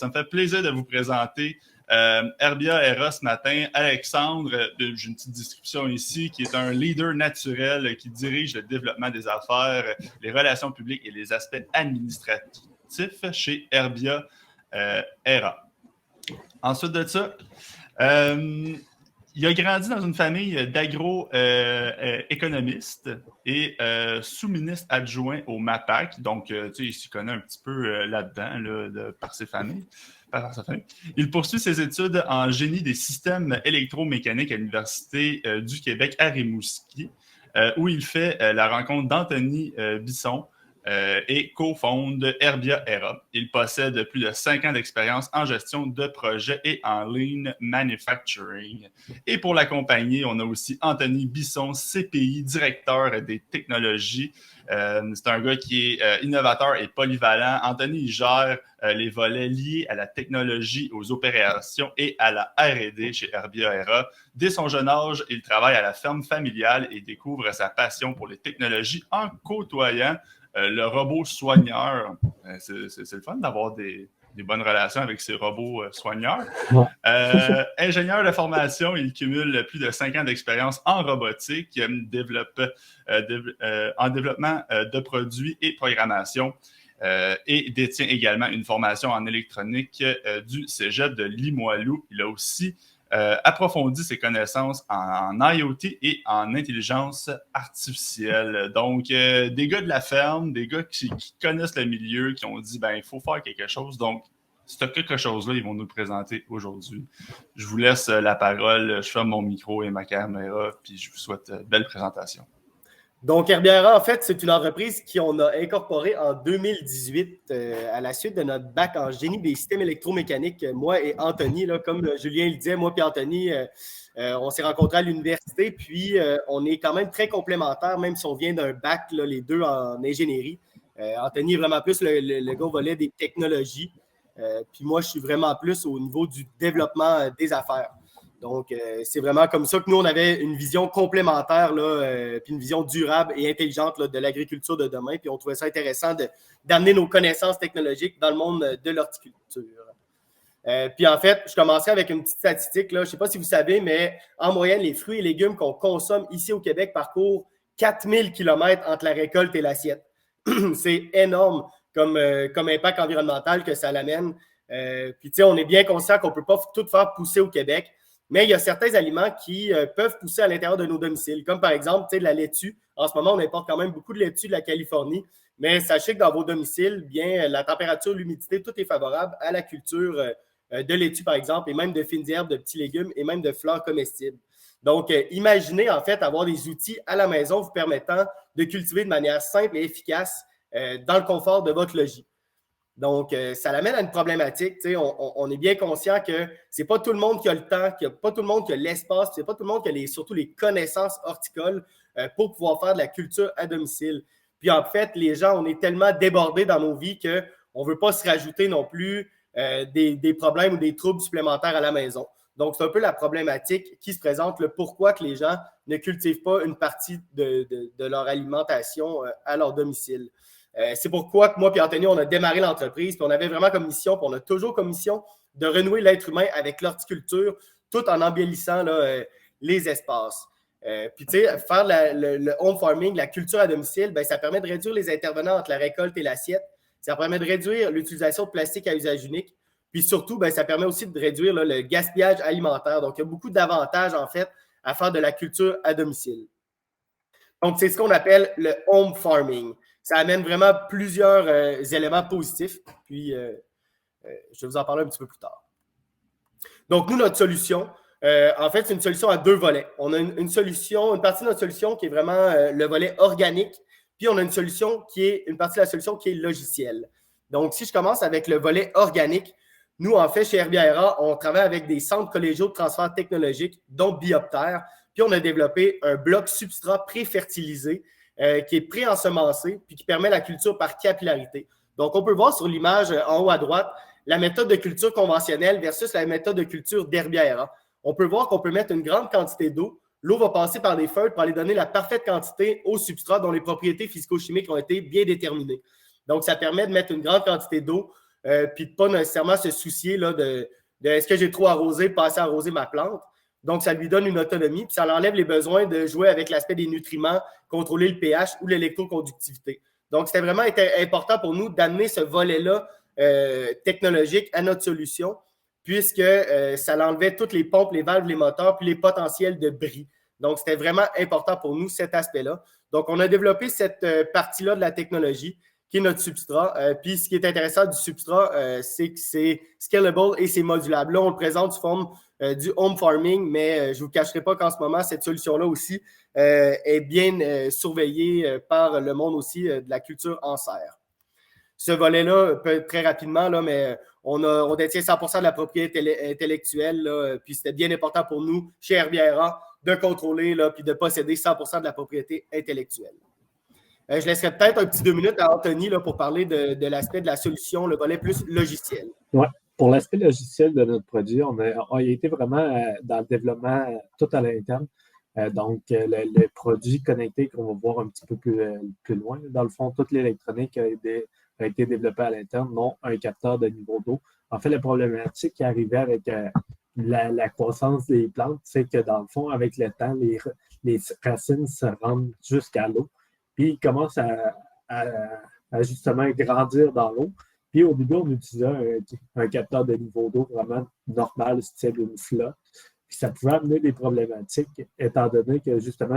Ça me fait plaisir de vous présenter Herbia Era ce matin. Alexandre, j'ai une petite description ici, qui est un leader naturel qui dirige le développement des affaires, les relations publiques et les aspects administratifs chez Herbia Era. Ensuite de ça, il a grandi dans une famille d'agro-économistes et sous-ministre adjoint au MAPAC. Donc, il s'y connaît un petit peu là-dedans, par sa famille. Il poursuit ses études en génie des systèmes électromécaniques à l'Université du Québec à Rimouski, où il fait la rencontre d'Anthony Bisson, et cofonde Herbia Era. Il possède plus de 5 ans d'expérience en gestion de projets et en lean manufacturing. Et pour l'accompagner, on a aussi Anthony Bisson, CPI, directeur des technologies. C'est un gars qui est innovateur et polyvalent. Anthony gère les volets liés à la technologie, aux opérations et à la R&D chez Herbia Era. Dès son jeune âge, il travaille à la ferme familiale et découvre sa passion pour les technologies en côtoyant le robot soigneur. C'est le fun d'avoir des bonnes relations avec ces robots soigneurs. Ingénieur de formation, il cumule plus de 5 ans d'expérience en robotique, en développement de produits et programmation, et détient également une formation en électronique du Cégep de Limoilou. Il a aussi approfondit ses connaissances en IoT et en intelligence artificielle. Donc, des gars de la ferme, des gars qui connaissent le milieu, qui ont dit, il faut faire quelque chose. Donc, ce quelque chose-là, ils vont nous le présenter aujourd'hui. Je vous laisse la parole. Je ferme mon micro et ma caméra, puis je vous souhaite belle présentation. Donc, Herbia Era, en fait, c'est une entreprise qu'on a incorporée en 2018 à la suite de notre bac en génie des systèmes électromécaniques. Moi et Anthony, là, comme Julien le disait, moi et Anthony, on s'est rencontrés à l'université, puis on est quand même très complémentaires, même si on vient d'un bac, là, les deux en ingénierie. Anthony est vraiment plus le gars au volet des technologies, puis moi, je suis vraiment plus au niveau du développement des affaires. Donc, c'est vraiment comme ça que nous, on avait une vision complémentaire, puis une vision durable et intelligente là, de l'agriculture de demain. Puis on trouvait ça intéressant d'amener nos connaissances technologiques dans le monde de l'horticulture. Puis en fait, je commencerai avec une petite statistique. Là. Je ne sais pas si vous savez, mais en moyenne, les fruits et légumes qu'on consomme ici au Québec parcourent 4000 km entre la récolte et l'assiette. C'est énorme comme impact environnemental que ça l'amène. Puis tu sais, on est bien conscient qu'on ne peut pas tout faire pousser au Québec. Mais il y a certains aliments qui peuvent pousser à l'intérieur de nos domiciles, comme par exemple de la laitue. En ce moment, on importe quand même beaucoup de laitue de la Californie, mais sachez que dans vos domiciles, bien, la température, l'humidité, tout est favorable à la culture de laitue, par exemple, et même de fines herbes, de petits légumes et même de fleurs comestibles. Donc, imaginez en fait avoir des outils à la maison vous permettant de cultiver de manière simple et efficace dans le confort de votre logis. Donc, ça l'amène à une problématique. On est bien conscient que ce n'est pas tout le monde qui a le temps, pas tout le monde qui a l'espace, ce n'est pas tout le monde qui a surtout les connaissances horticoles pour pouvoir faire de la culture à domicile. Puis en fait, les gens, on est tellement débordés dans nos vies qu'on ne veut pas se rajouter non plus des problèmes ou des troubles supplémentaires à la maison. Donc, c'est un peu la problématique qui se présente, le pourquoi que les gens ne cultivent pas une partie de leur alimentation à leur domicile. C'est pourquoi que moi et Anthony, on a démarré l'entreprise, puis on avait vraiment comme mission, puis on a toujours comme mission de renouer l'être humain avec l'horticulture, tout en embellissant là, les espaces. Puis tu sais, faire le home farming, la culture à domicile, ça permet de réduire les intervenants entre la récolte et l'assiette. Ça permet de réduire l'utilisation de plastique à usage unique. Puis surtout, ça permet aussi de réduire là, le gaspillage alimentaire. Donc, il y a beaucoup d'avantages, en fait, à faire de la culture à domicile. Donc, c'est ce qu'on appelle le home farming. Ça amène vraiment plusieurs éléments positifs. Puis, je vais vous en parler un petit peu plus tard. Donc, nous, notre solution, en fait, c'est une solution à deux volets. On a une partie de notre solution qui est vraiment le volet organique. Puis, on a une partie de la solution qui est logicielle. Donc, si je commence avec le volet organique, nous, en fait, chez Herbia Era, on travaille avec des centres collégiaux de transfert technologique, dont Bioptère. Puis, on a développé un bloc substrat pré-fertilisé qui est pré-ensemencé puis qui permet la culture par capillarité. Donc, on peut voir sur l'image en haut à droite la méthode de culture conventionnelle versus la méthode de culture d'Herbia Era. On peut voir qu'on peut mettre une grande quantité d'eau. L'eau va passer par des feuilles pour aller donner la parfaite quantité au substrat dont les propriétés physico-chimiques ont été bien déterminées. Donc, ça permet de mettre une grande quantité d'eau puis de ne pas nécessairement se soucier là, de est-ce que j'ai trop arrosé, pas assez arrosé ma plante. Donc, ça lui donne une autonomie, puis ça enlève les besoins de jouer avec l'aspect des nutriments, contrôler le pH ou l'électroconductivité. Donc, c'était vraiment important pour nous d'amener ce volet-là technologique à notre solution, puisque ça enlevait toutes les pompes, les valves, les moteurs, puis les potentiels de bris. Donc, c'était vraiment important pour nous, cet aspect-là. Donc, on a développé cette partie-là de la technologie, qui est notre substrat. Puis, ce qui est intéressant du substrat, c'est que c'est scalable et c'est modulable. Là, on le présente sous forme du home farming, mais je ne vous cacherai pas qu'en ce moment, cette solution-là aussi est bien surveillée par le monde aussi de la culture en serre. Ce volet-là peut être très rapidement, là, mais on détient 100% de la propriété intellectuelle, là, puis c'était bien important pour nous, chez Herbiera, de contrôler là, puis de posséder 100% de la propriété intellectuelle. Je laisserai peut-être un petit 2 minutes à Anthony là, pour parler de l'aspect de la solution, le volet plus logiciel. Oui, pour l'aspect logiciel de notre produit, on a été vraiment dans le développement tout à l'interne. Donc, le produit connecté qu'on va voir un petit peu plus loin, dans le fond, toute l'électronique a été développée à l'interne, non un capteur de niveau d'eau. En fait, la problématique qui arrivait avec la croissance des plantes, c'est que dans le fond, avec le temps, les racines se rendent jusqu'à l'eau, puis ils commencent à justement grandir dans l'eau. Puis au début, on utilisait un capteur de niveau d'eau vraiment normal, style une flotte. Puis ça pouvait amener des problématiques, étant donné que justement,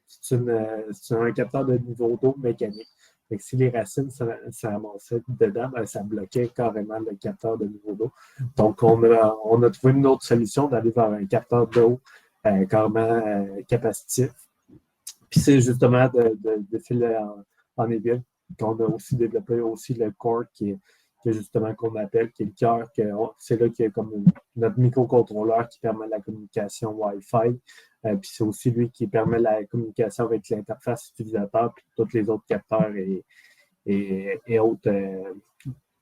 c'est un capteur de niveau d'eau mécanique. Fait que si les racines se ramassaient dedans, ben, ça bloquait carrément le capteur de niveau d'eau. Donc, on a trouvé une autre solution d'aller vers un capteur d'eau carrément capacitif. Puis c'est justement de filer en aiguille qu'on a aussi développé aussi le core qui est justement qu'on appelle, qui est le cœur, c'est là qu'il y a comme notre microcontrôleur qui permet la communication Wi-Fi. Puis c'est aussi lui qui permet la communication avec l'interface utilisateur, puis tous les autres capteurs et autres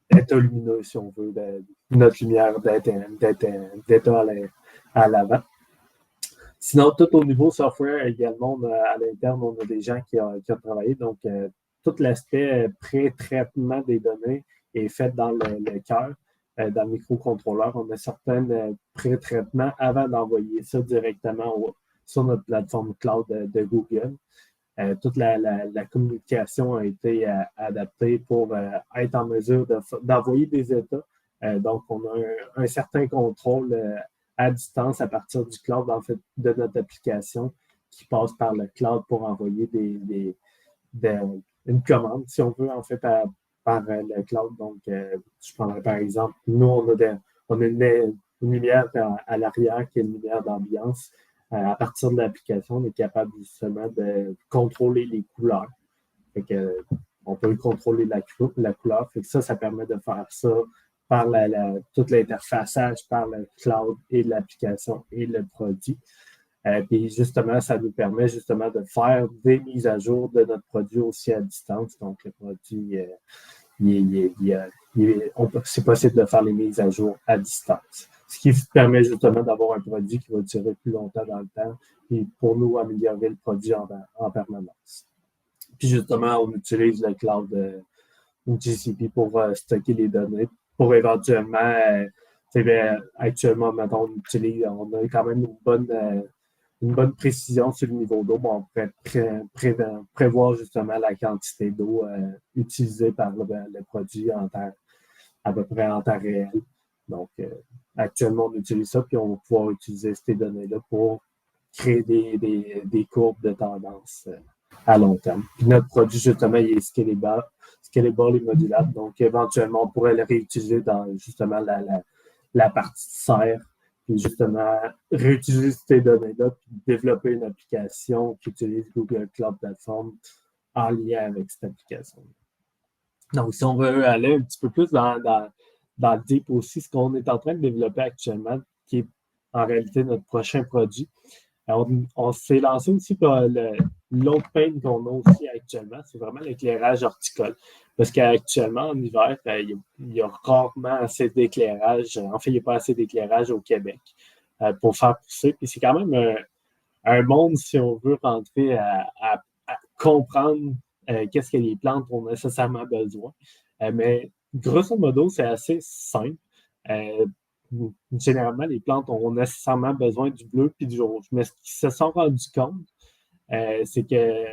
états lumineux, si on veut, de notre lumière d'état à l'avant. Sinon, tout au niveau software également, à l'interne, on a des gens qui ont travaillé. Donc, tout l'aspect pré-traitement des données est fait dans le cœur, dans le microcontrôleur. On a certains pré-traitements avant d'envoyer ça directement sur notre plateforme cloud de Google. Toute la communication a été adaptée pour être en mesure d'envoyer des états. Donc, on a un certain contrôle à distance à partir du cloud, en fait, de notre application qui passe par le cloud pour envoyer une commande, si on veut, en fait, par le cloud. Donc, je prendrais par exemple, nous, on a une lumière à l'arrière qui est une lumière d'ambiance. À partir de l'application, on est capable justement de contrôler les couleurs. Fait que, on peut contrôler la couleur. Fait que ça permet de faire ça par tout l'interfaçage par le cloud et l'application et le produit. Puis justement, ça nous permet justement de faire des mises à jour de notre produit aussi à distance. Donc, le produit, c'est possible de faire les mises à jour à distance. Ce qui permet justement d'avoir un produit qui va durer plus longtemps dans le temps et pour nous améliorer le produit en permanence. Puis justement, on utilise le cloud GCP pour stocker les données, pour éventuellement, actuellement, maintenant, on a quand même une bonne précision sur le niveau d'eau. Bon, on pourrait prévoir justement la quantité d'eau utilisée par le produit à peu près en temps réel. Donc, actuellement, on utilise ça, puis on va pouvoir utiliser ces données-là pour créer des courbes de tendance à long terme. Puis notre produit, justement, il est scalable et modulable. Donc, éventuellement, on pourrait le réutiliser dans justement la partie de serre, puis justement réutiliser ces données-là, puis développer une application qui utilise Google Cloud Platform en lien avec cette application. Donc, si on veut aller un petit peu plus dans le deep aussi, ce qu'on est en train de développer actuellement, qui est en réalité notre prochain produit. On s'est lancé aussi par l'autre pain qu'on a aussi actuellement, c'est vraiment l'éclairage horticole. Parce qu'actuellement, en hiver, il y a rarement assez d'éclairage. En fait, il n'y a pas assez d'éclairage au Québec pour faire pousser. Puis c'est quand même un monde, si on veut rentrer à comprendre qu'est-ce que les plantes ont nécessairement besoin. Mais grosso modo, c'est assez simple. Généralement, les plantes ont nécessairement besoin du bleu puis du rouge. Mais ce qu'ils se sont rendus compte, c'est que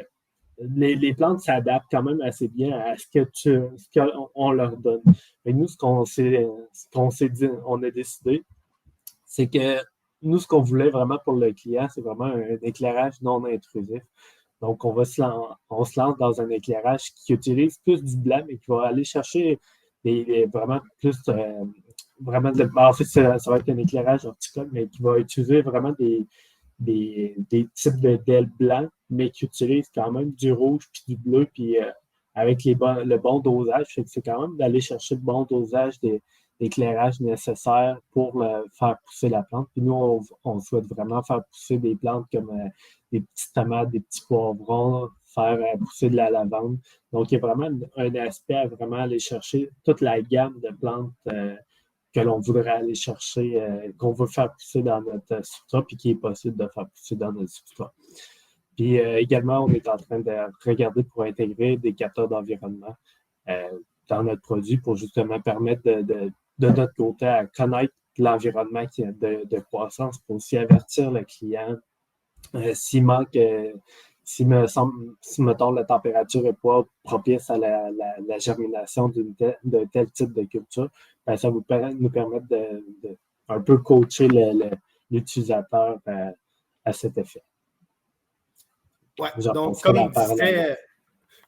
les plantes s'adaptent quand même assez bien à ce qu'on leur donne. Et nous, ce qu'on s'est dit, on a décidé, c'est que nous, ce qu'on voulait vraiment pour le client, c'est vraiment un éclairage non intrusif. Donc, on se lance dans un éclairage qui utilise plus du blanc, mais qui va aller chercher vraiment plus en fait, ça va être un éclairage horticole, mais qui va utiliser vraiment des types de DEL blancs, mais qui utilisent quand même du rouge puis du bleu, puis avec le bon dosage. C'est quand même d'aller chercher le bon dosage d'éclairage nécessaire pour faire pousser la plante. Puis nous, on souhaite vraiment faire pousser des plantes comme des petites tomates, des petits poivrons, faire pousser de la lavande. Donc, il y a vraiment un aspect à vraiment aller chercher toute la gamme de plantes que l'on voudrait aller chercher, qu'on veut faire pousser dans notre substrat, puis qui est possible de faire pousser dans notre substrat. Puis également, on est en train de regarder pour intégrer des capteurs d'environnement dans notre produit pour justement permettre de notre côté à connaître l'environnement de croissance pour aussi avertir le client s'il manque, si mettons, la température n'est pas propice à la germination d'un tel type de culture, ben, ça va nous permettre de un peu coacher l'utilisateur à cet effet. Ouais, donc,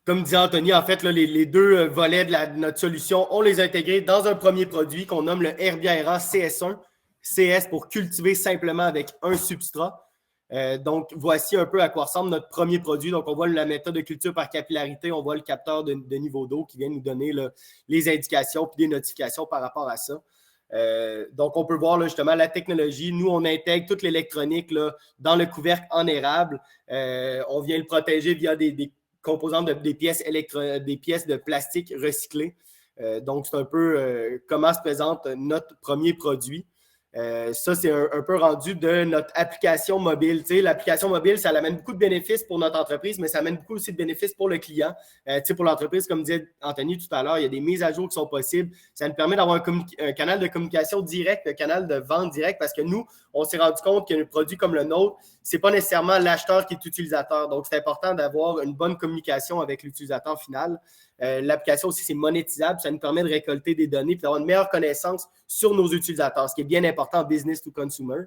comme disait Anthony, en fait, là, les deux volets de notre solution, on les a intégrés dans un premier produit qu'on nomme le Herbiera CS1. CS pour cultiver simplement avec un substrat. Donc, voici un peu à quoi ressemble notre premier produit. Donc, on voit la méthode de culture par capillarité, on voit le capteur de niveau d'eau qui vient nous donner là, les indications et des notifications par rapport à ça. Donc, on peut voir là, justement la technologie. Nous, on intègre toute l'électronique là, dans le couvercle en érable. On vient le protéger via des composantes des pièces de plastique recyclées. Donc, c'est un peu comment se présente notre premier produit. Ça, c'est un peu rendu de notre application mobile. Tu sais, l'application mobile, ça amène beaucoup de bénéfices pour notre entreprise, mais ça amène beaucoup aussi de bénéfices pour le client. Tu sais, pour l'entreprise, comme disait Anthony tout à l'heure, il y a des mises à jour qui sont possibles. Ça nous permet d'avoir un canal de communication direct, un canal de vente direct, parce que nous, on s'est rendu compte qu'un produit comme le nôtre, ce n'est pas nécessairement l'acheteur qui est utilisateur. Donc, c'est important d'avoir une bonne communication avec l'utilisateur final. L'application aussi, c'est monétisable. Ça nous permet de récolter des données et d'avoir une meilleure connaissance sur nos utilisateurs, ce qui est bien important en business to consumer.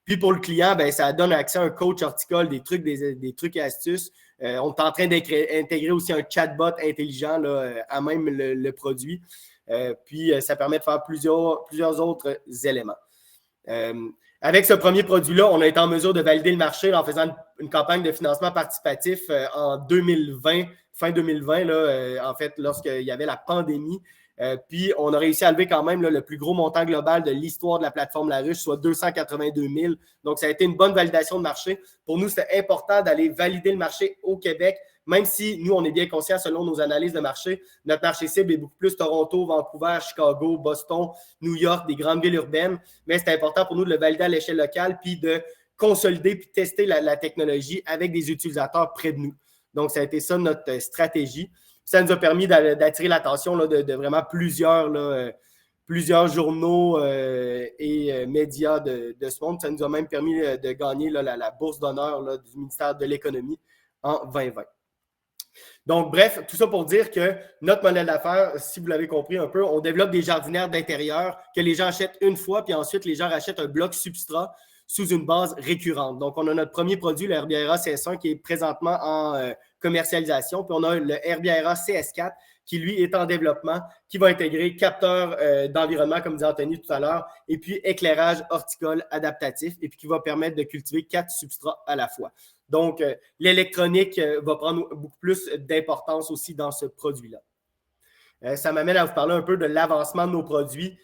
Puis pour le client, ben, ça donne accès à un coach horticole, des trucs et astuces. On est en train d'intégrer aussi un chatbot intelligent là, à même le produit. Puis ça permet de faire plusieurs autres éléments. Avec ce premier produit-là, on a été en mesure de valider le marché en faisant une campagne de financement participatif en 2020, fin 2020, là, en fait, lorsqu'il y avait la pandémie. Puis, on a réussi à lever quand même là, le plus gros montant global de l'histoire de la plateforme La Ruche, soit 282 000. Donc, ça a été une bonne validation de marché. Pour nous, c'était important d'aller valider le marché au Québec, même si nous, on est bien conscients, selon nos analyses de marché, notre marché cible est beaucoup plus Toronto, Vancouver, Chicago, Boston, New York, des grandes villes urbaines. Mais c'est important pour nous de le valider à l'échelle locale puis de consolider puis tester la technologie avec des utilisateurs près de nous. Donc, ça a été ça notre stratégie. Ça nous a permis d'attirer l'attention là, de vraiment plusieurs journaux et médias de ce monde. Ça nous a même permis de gagner là, la bourse d'honneur là, du ministère de l'Économie en 2020. Donc, bref, tout ça pour dire que notre modèle d'affaires, si vous l'avez compris un peu, on développe des jardinières d'intérieur que les gens achètent une fois, puis ensuite, les gens rachètent un bloc substrat sous une base récurrente. Donc, on a notre premier produit, le Herbiera CS1, qui est présentement en commercialisation. Puis, on a le Herbiera CS4, qui, lui, est en développement, qui va intégrer capteur d'environnement, comme disait Anthony tout à l'heure, et puis éclairage horticole adaptatif, et puis qui va permettre de cultiver 4 substrats à la fois. Donc, l'électronique va prendre beaucoup plus d'importance aussi dans ce produit-là. Ça m'amène à vous parler un peu de l'avancement de nos produits,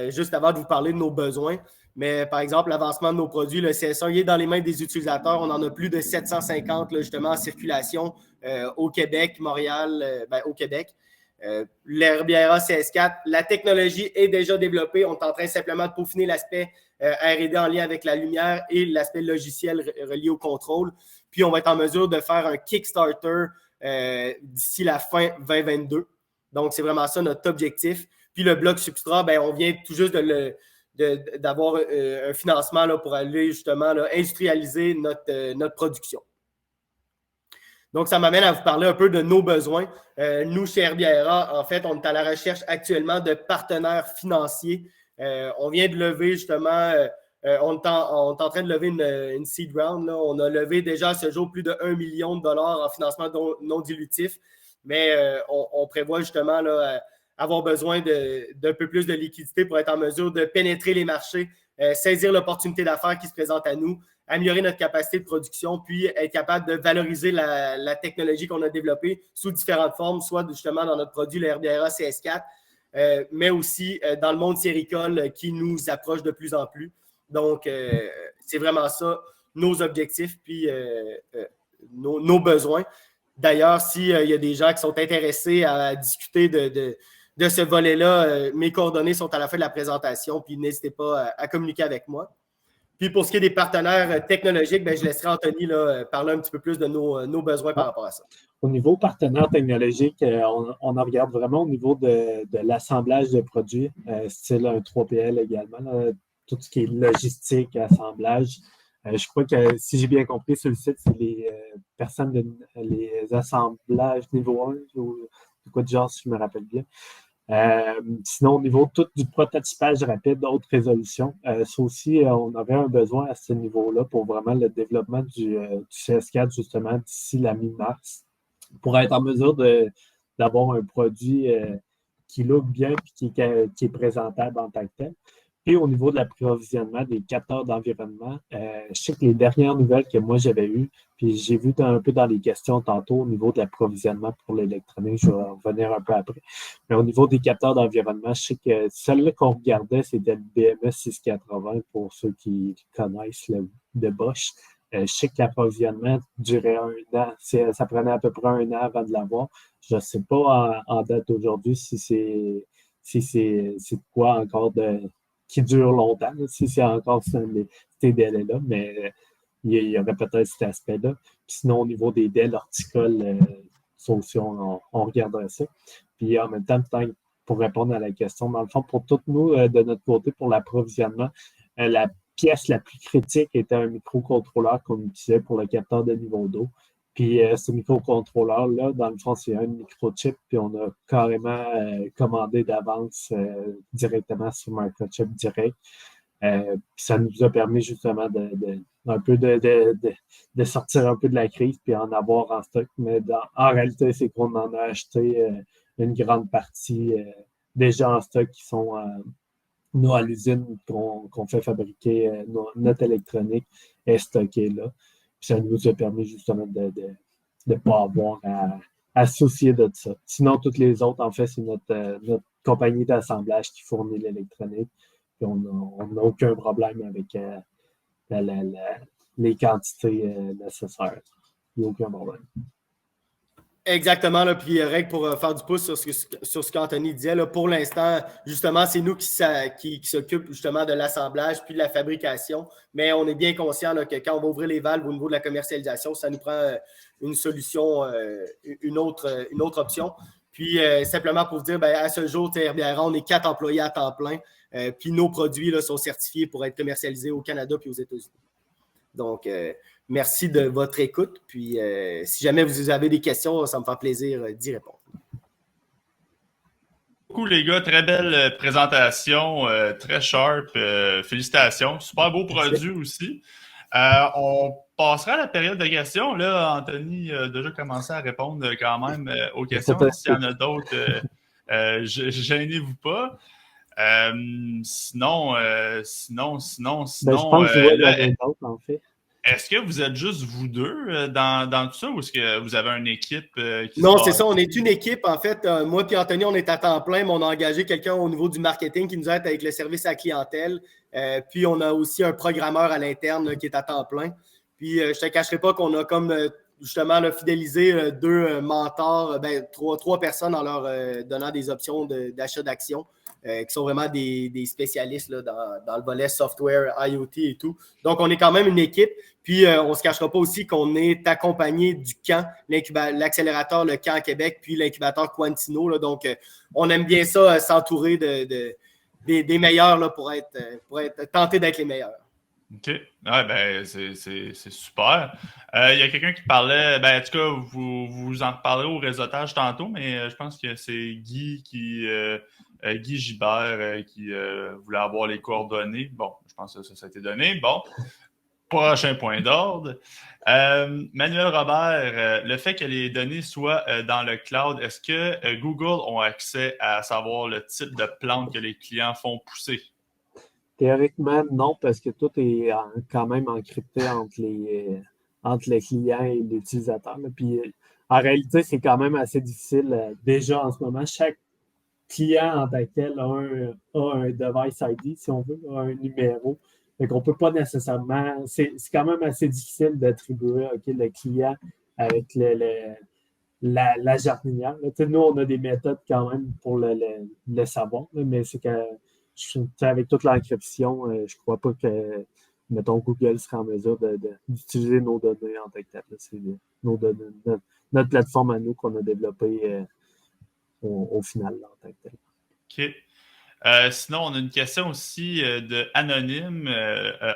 juste avant de vous parler de nos besoins. Mais par exemple, l'avancement de nos produits, le CS1, il est dans les mains des utilisateurs. On en a plus de 750 là, justement en circulation au Québec, Montréal, au Québec. L'Herbiera CS4, la technologie est déjà développée. On est en train simplement de peaufiner l'aspect R&D en lien avec la lumière et l'aspect logiciel relié au contrôle. Puis, on va être en mesure de faire un Kickstarter d'ici la fin 2022. Donc, c'est vraiment ça notre objectif. Puis le bloc substrat, ben, on vient tout juste d'avoir un financement là, pour aller justement là, industrialiser notre production. Donc, ça m'amène à vous parler un peu de nos besoins. Nous, chez Herbiera, en fait, on est à la recherche actuellement de partenaires financiers. On vient de lever justement, on est en train de lever une seed round. Là. On a levé déjà à ce jour plus de 1 million de dollars en financement non dilutif, mais on prévoit justement là, avoir besoin d'un peu plus de liquidité pour être en mesure de pénétrer les marchés, saisir l'opportunité d'affaires qui se présente à nous, améliorer notre capacité de production, puis être capable de valoriser la technologie qu'on a développée sous différentes formes, soit justement dans notre produit, le Herbiera CS4, mais aussi dans le monde séricole qui nous approche de plus en plus. Donc, c'est vraiment ça, nos objectifs, puis nos besoins. D'ailleurs, s'il y a des gens qui sont intéressés à discuter de ce volet-là, mes coordonnées sont à la fin de la présentation, puis n'hésitez pas à communiquer avec moi. Puis pour ce qui est des partenaires technologiques, ben, je laisserai Anthony là, parler un petit peu plus de nos besoins par rapport à ça. Au niveau partenaire technologique, on en regarde vraiment au niveau de l'assemblage de produits, style un 3PL également, là, tout ce qui est logistique, assemblage. Je crois que, si j'ai bien compris, sur le site, c'est les les assemblages niveau 1 ou quoi de genre, si je me rappelle bien. Sinon, au niveau tout du prototypage rapide, haute résolution, ça aussi, on avait un besoin à ce niveau-là pour vraiment le développement du CS4, justement, d'ici la mi-mars, pour être en mesure d'avoir un produit qui look bien et qui est présentable en tant que tel. Et au niveau de l'approvisionnement des capteurs d'environnement, je sais que les dernières nouvelles que moi j'avais eues, puis j'ai vu un peu dans les questions tantôt au niveau de l'approvisionnement pour l'électronique, je vais en revenir un peu après. Mais au niveau des capteurs d'environnement, je sais que celle-là qu'on regardait, c'était le BMS 680 pour ceux qui connaissent de Bosch. Je sais que l'approvisionnement durait 1 an. Ça prenait à peu près 1 an avant de l'avoir. Je ne sais pas en date d'aujourd'hui si c'est quoi encore qui dure longtemps, si c'est encore ces délais-là, mais il y aurait peut-être cet aspect-là. Puis sinon, au niveau des délais horticoles, ça aussi, on regarderait ça. Puis en même temps, peut-être pour répondre à la question, dans le fond, pour tous nous, de notre côté, pour l'approvisionnement, la pièce la plus critique était un microcontrôleur qu'on utilisait pour le capteur de niveau d'eau. Puis ce microcontrôleur-là, dans le fond, c'est un microchip, puis on a carrément commandé d'avance directement sur microchip direct. Puis ça nous a permis justement de sortir un peu de la crise puis en avoir en stock. Mais en réalité, c'est qu'on en a acheté une grande partie déjà en stock qui sont nous à l'usine qu'on fait fabriquer notre électronique est stockée là. Puis ça nous a permis justement de ne pas avoir à se soucier de ça. Sinon, toutes les autres, en fait, c'est notre compagnie d'assemblage qui fournit l'électronique. Puis on n'a aucun problème avec les quantités nécessaires. Il n'y a aucun problème. Exactement. Là, puis, Reg, pour faire du pouce sur ce qu'Anthony disait, là, pour l'instant, justement, c'est nous qui s'occupent justement de l'assemblage puis de la fabrication. Mais on est bien conscient là, que quand on va ouvrir les valves au niveau de la commercialisation, ça nous prend une solution, une autre option. Puis, simplement pour vous dire, ben, à ce jour, Herbiera, on est 4 employés à temps plein. Puis, nos produits là, sont certifiés pour être commercialisés au Canada puis aux États-Unis. Donc, merci de votre écoute. Puis, si jamais vous avez des questions, ça me fait plaisir d'y répondre. Beaucoup, les gars. Très belle présentation, très sharp. Félicitations. Super beau produit aussi. On passera à la période de questions. Là, Anthony a déjà commencé à répondre quand même aux questions. S'il y en a d'autres, gênez-vous pas. Sinon, je pense que il y en a d'autres, en fait. Est-ce que vous êtes juste vous deux dans tout ça ou est-ce que vous avez une équipe qui Non, c'est ça. On est une équipe. En fait, moi et Anthony, on est à temps plein, mais on a engagé quelqu'un au niveau du marketing qui nous aide avec le service à la clientèle. Puis, on a aussi un programmeur à l'interne qui est à temps plein. Puis, je ne te cacherai pas qu'on a comme justement fidélisé 2 mentors, 3 personnes en leur donnant des options d'achat d'actions. qui sont vraiment des spécialistes là, dans le volet software, IoT et tout. Donc, on est quand même une équipe. Puis, on ne se cachera pas aussi qu'on est accompagné du camp, l'accélérateur, le camp à Québec, puis l'incubateur Quantino. Là. Donc, on aime bien ça, s'entourer des meilleurs là, pour être tenté d'être les meilleurs. OK. Ouais, ben, c'est super. Il y a quelqu'un qui parlait, ben, en tout cas, vous en reparlerez au réseautage tantôt, mais je pense que c'est Guy Guy Gibert qui voulait avoir les coordonnées. Bon, je pense que ça a été donné. Bon, prochain point d'ordre. Manuel Robert, le fait que les données soient dans le cloud, est-ce que Google ont accès à savoir le type de plantes que les clients font pousser? Théoriquement, non, parce que tout est quand même encrypté entre les clients et l'utilisateur. Puis, en réalité, c'est quand même assez difficile. Déjà, en ce moment, chaque client en tant que tel a un device ID, si on veut, a un numéro. Donc, on ne peut pas nécessairement... C'est quand même assez difficile d'attribuer le client avec la jardinière. Là, nous, on a des méthodes quand même pour le savoir, là, mais c'est que avec toute l'encryption, je ne crois pas que, mettons, Google sera en mesure d'utiliser nos données en tant que telles. C'est nos données, notre plateforme à nous qu'on a développée au final là, en tant que telle. OK. Sinon, on a une question aussi de Anonyme.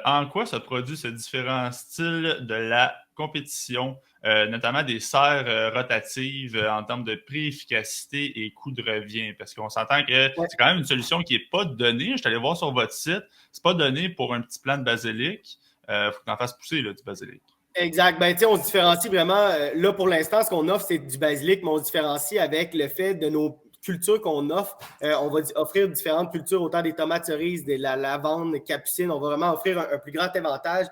En quoi ce produit se différencie de la compétition, notamment des serres rotatives en termes de prix, efficacité et coût de revient? Parce qu'on s'entend que c'est quand même une solution qui n'est pas donnée. Je suis allé voir sur votre site. C'est pas donné pour un petit plant de basilic. Faut que tu en fasses pousser là, du basilic. Exact. Ben, on se différencie vraiment. Là, pour l'instant, ce qu'on offre, c'est du basilic, mais on se différencie avec le fait de nos cultures qu'on offre. On va offrir différentes cultures, autant des tomates cerises, de la lavande, capucine. On va vraiment offrir un plus grand avantage.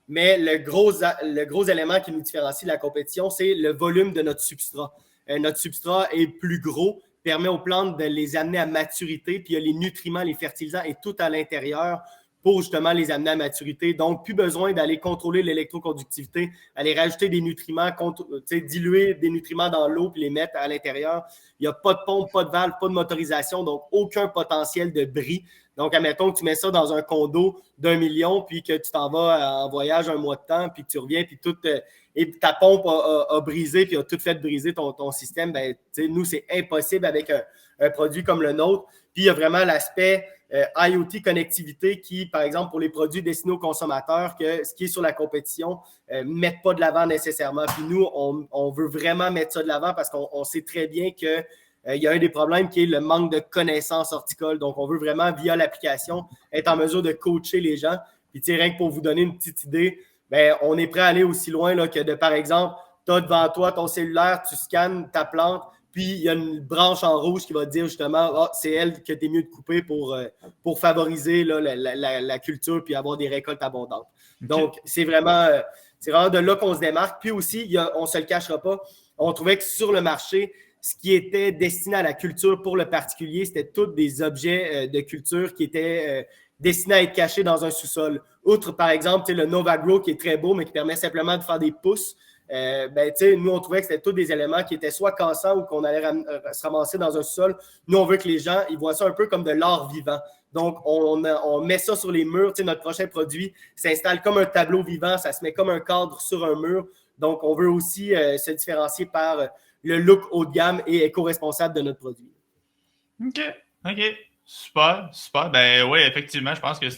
Mais le gros élément qui nous différencie de la compétition, c'est le volume de notre substrat. Notre substrat est plus gros, permet aux plantes de les amener à maturité, puis il y a les nutriments, les fertilisants et tout à l'intérieur pour justement les amener à maturité. Donc, plus besoin d'aller contrôler l'électroconductivité, aller rajouter des nutriments, diluer des nutriments dans l'eau puis les mettre à l'intérieur. Il n'y a pas de pompe, pas de valve, pas de motorisation, donc aucun potentiel de bris. Donc, admettons que tu mets ça dans un condo d'1 million, puis que tu t'en vas en voyage un mois de temps, puis que tu reviens, puis et ta pompe a brisé, puis a tout fait briser ton système. Ben, nous, c'est impossible avec un produit comme le nôtre. Puis, il y a vraiment l'aspect IoT connectivité qui, par exemple, pour les produits destinés aux consommateurs, que ce qui est sur la compétition, ne mettent pas de l'avant nécessairement. Puis nous, on veut vraiment mettre ça de l'avant parce qu'on sait très bien que il y a un des problèmes qui est le manque de connaissances horticoles. Donc, on veut vraiment, via l'application, être en mesure de coacher les gens. Puis, rien que pour vous donner une petite idée, ben, on est prêt à aller aussi loin là, que de, par exemple, tu as devant toi ton cellulaire, tu scannes ta plante, puis il y a une branche en rouge qui va te dire justement, c'est elle que tu es mieux de couper pour favoriser là, la culture puis avoir des récoltes abondantes. Okay. Donc, c'est vraiment de là qu'on se démarque. Puis aussi, on ne se le cachera pas, on trouvait que sur le marché, ce qui était destiné à la culture pour le particulier, c'était tous des objets de culture qui étaient destinés à être cachés dans un sous-sol. Outre, par exemple, le NovaGrow qui est très beau, mais qui permet simplement de faire des pousses. Nous, on trouvait que c'était tous des éléments qui étaient soit cassants ou qu'on allait se ramasser dans un sous-sol. Nous, on veut que les gens ils voient ça un peu comme de l'art vivant. Donc, on met ça sur les murs. Notre prochain produit s'installe comme un tableau vivant. Ça se met comme un cadre sur un mur. Donc, on veut aussi se différencier par le look haut de gamme et éco-responsable de notre produit. OK. Super. Ben oui, effectivement, je pense que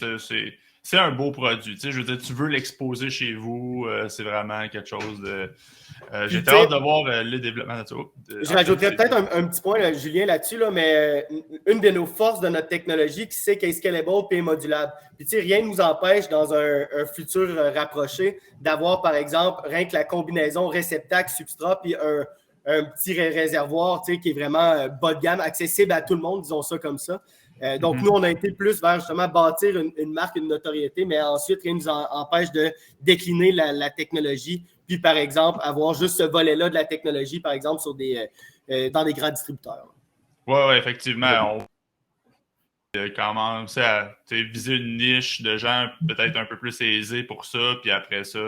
c'est un beau produit. Tu sais, je veux dire, tu veux l'exposer chez vous. C'est vraiment quelque chose de... J'étais hâte de voir le développement de ça. Je rajouterais peut-être un petit point, là, Julien, là-dessus, là, mais une de nos forces de notre technologie, c'est qu'elle est scalable et modulable. Puis, tu sais, rien ne nous empêche, dans un futur rapproché, d'avoir, par exemple, rien que la combinaison réceptacle-substrat, puis un petit réservoir, tu sais, qui est vraiment bas de gamme, accessible à tout le monde, disons ça comme ça. Donc, nous, on a été plus vers justement bâtir une marque, une notoriété, mais ensuite, rien ne nous empêche de décliner la technologie. Puis, par exemple, avoir juste ce volet-là de la technologie, par exemple, dans des grands distributeurs. Oui, effectivement. On commence à viser une niche de gens peut-être un peu plus aisés pour ça, puis après ça,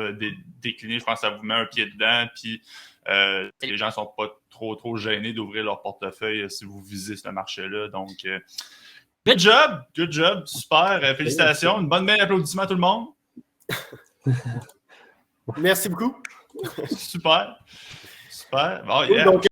décliner, je pense que ça vous met un pied dedans, puis les gens ne sont pas trop gênés d'ouvrir leur portefeuille si vous visez ce marché-là. Donc, Good job, super, félicitations, une bonne main d'applaudissement à tout le monde. Merci beaucoup. Super. Bon, Cool, yeah. donc,